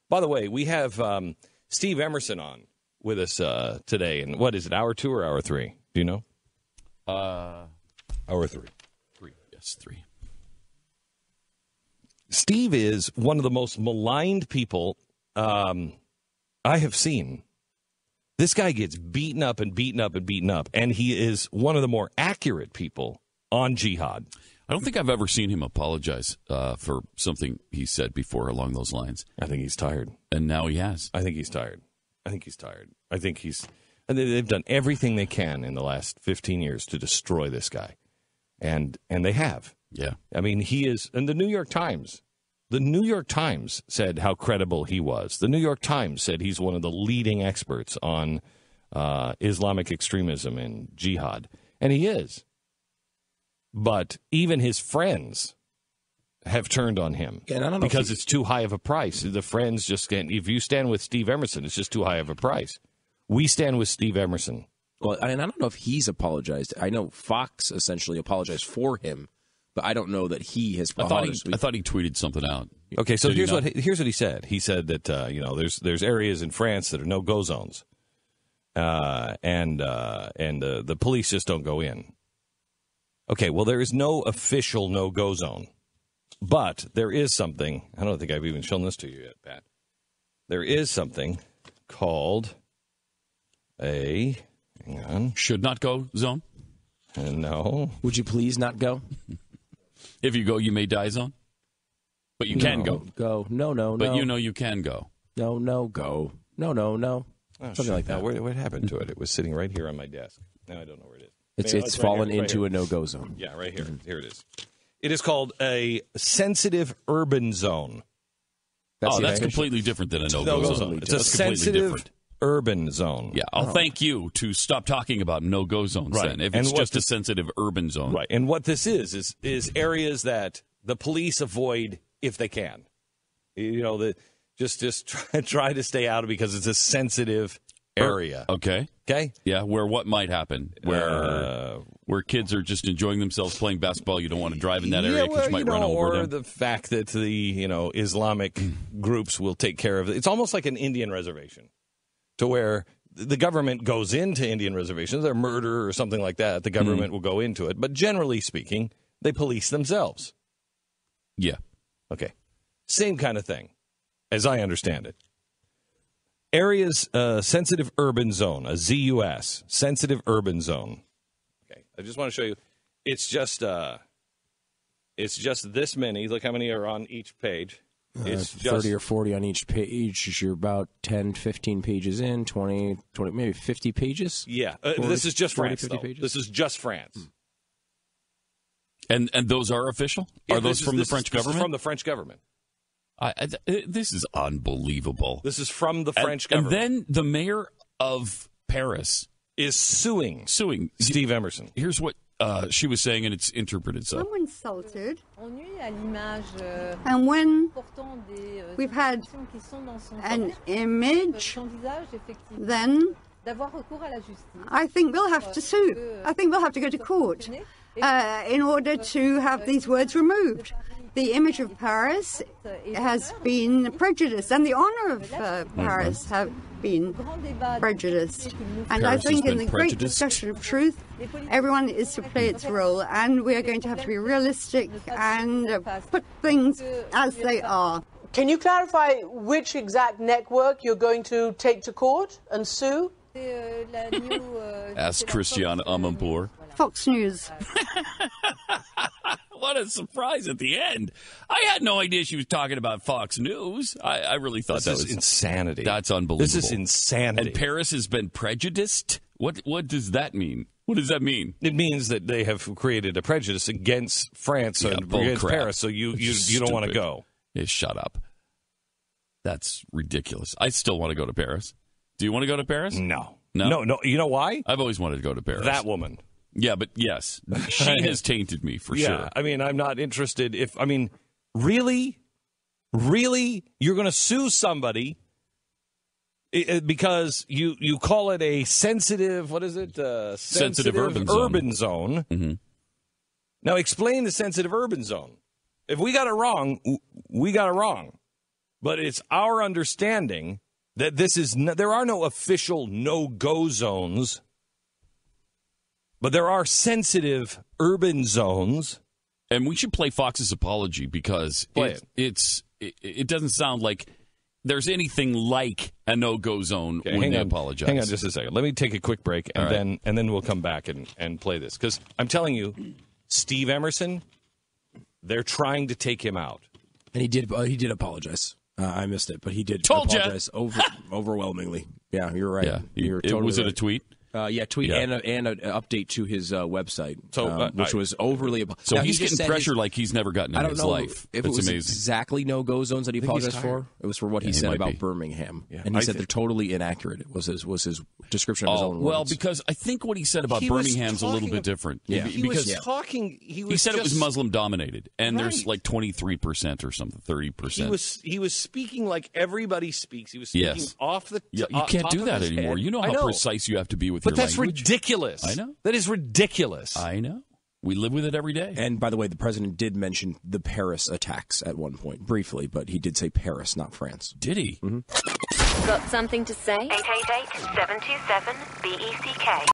By the way, we have Steve Emerson on with us today. And what is it, hour 2 or hour 3? Do you know? Hour 3. 3, yes, 3. Steve is one of the most maligned people I have seen. This guy gets beaten up and beaten up and beaten up, and he is one of the more accurate people on jihad. I don't think I've ever seen him apologize for something he said before along those lines. I think he's tired. And now he has. I think he's tired. And they've done everything they can in the last 15 years to destroy this guy. And they have. Yeah. I mean, he is, and the New York Times said how credible he was. The New York Times said he's one of the leading experts on Islamic extremism and jihad. And he is. But even his friends have turned on him because it's too high of a price. The friends just can't. If you stand with Steve Emerson, it's just too high of a price. We stand with Steve Emerson. Well, and I don't know if he's apologized. I know Fox essentially apologized for him, but I don't know that he has. I thought he tweeted something out. Okay, so here's what he said. He said that there's areas in France that are no-go zones, and the police just don't go in. Okay, well, there is no official no-go zone, but there is something. I don't think I've even shown this to you yet, Pat. There is something called hang on. Should not go zone? No. Would you please not go? If you go, you may die zone? But you can go. Go. No. But you can go. No, go. No. Oh, Something like that. What happened to it? It was sitting right here on my desk. Now I don't know where it is. It's fallen into a no-go zone. Yeah, right here. Here it is. It is called a sensitive urban zone. That's completely different than a no-go zone. It's a sensitive urban zone. Yeah, I'll thank you to stop talking about no-go zones then, if it's just a sensitive urban zone. Right, and what this is areas that the police avoid if they can. Just try to stay out of because it's a sensitive area. Okay. Yeah, where what might happen? Where kids are just enjoying themselves playing basketball. You don't want to drive in that area because you might run over them. Or the fact that the Islamic groups will take care of it. It's almost like an Indian reservation, to where the government goes into Indian reservations. They're murder or something like that. The government will go into it. But generally speaking, they police themselves. Yeah. Okay. Same kind of thing, as I understand it. Areas, sensitive urban zone, a ZUS, sensitive urban zone. Okay, I just want to show you. It's just this many. Look how many are on each page. It's 30 or 40 on each page. You're about 10, 15 pages in, 20 maybe 50 pages. Yeah, 40, this is just 40, France. 50 pages? This is just France. And those are official? Are those from the French government? This is from the French government. This is unbelievable. This is from the French government. And then the mayor of Paris is suing Steve Emerson. Here's what she was saying, and it's interpreted so. I'm insulted. And when we've had an image, then I think we'll have to sue. I think we'll have to go to court in order to have these words removed. The image of Paris has been prejudiced, and the honor of Paris have been prejudiced. And I think in the great discussion of truth, everyone is to play its role, and we are going to have to be realistic and put things as they are. Can you clarify which exact network you're going to take to court and sue? Ask Christiane Amanpour. Fox News. What a surprise at the end. I had no idea she was talking about Fox News. I really thought that was insanity. That's unbelievable. This is insanity. And Paris has been prejudiced? What does that mean? What does that mean? It means that they have created a prejudice against France and against Paris, so you don't want to go. Yeah, shut up. That's ridiculous. I still want to go to Paris. Do you want to go to Paris? No. You know why? I've always wanted to go to Paris. That woman. Yeah, but yes, she has tainted me for sure. I mean, I'm not interested. Really, you're going to sue somebody because you call it a sensitive, what is it? Sensitive urban zone. Mm-hmm. Now, explain the sensitive urban zone. If we got it wrong, we got it wrong. But it's our understanding that there are no official no-go zones, but there are sensitive urban zones. And we should play Fox's apology because it doesn't sound like there's anything like a no-go zone when they apologize. Hang on just a second. Let me take a quick break, and then we'll come back and play this. Because I'm telling you, Steve Emerson, they're trying to take him out. And he did apologize. I missed it, but he did apologize overwhelmingly. Yeah, you're right. Yeah, you're totally was it right. a tweet? Tweet and an update to his website, which was overly. So now, he's getting pressure like he's never gotten in his life. If it was amazing. Exactly no-go zones that he apologized for. It was for what he said about Birmingham, and he said they're totally inaccurate. It was his description of his own words. Well, because I think what he said about Birmingham's a little bit different. Yeah, he said it was Muslim dominated, and there's like 23% or something, 30%. He was speaking like everybody speaks. He was speaking off the. You can't do that anymore. You know how precise you have to be with your language. But that's ridiculous. I know. That is ridiculous. I know. We live with it every day. And by the way, the president did mention the Paris attacks at one point, briefly, but he did say Paris, not France. Did he? Mm-hmm. Got something to say? 888-727-BECK.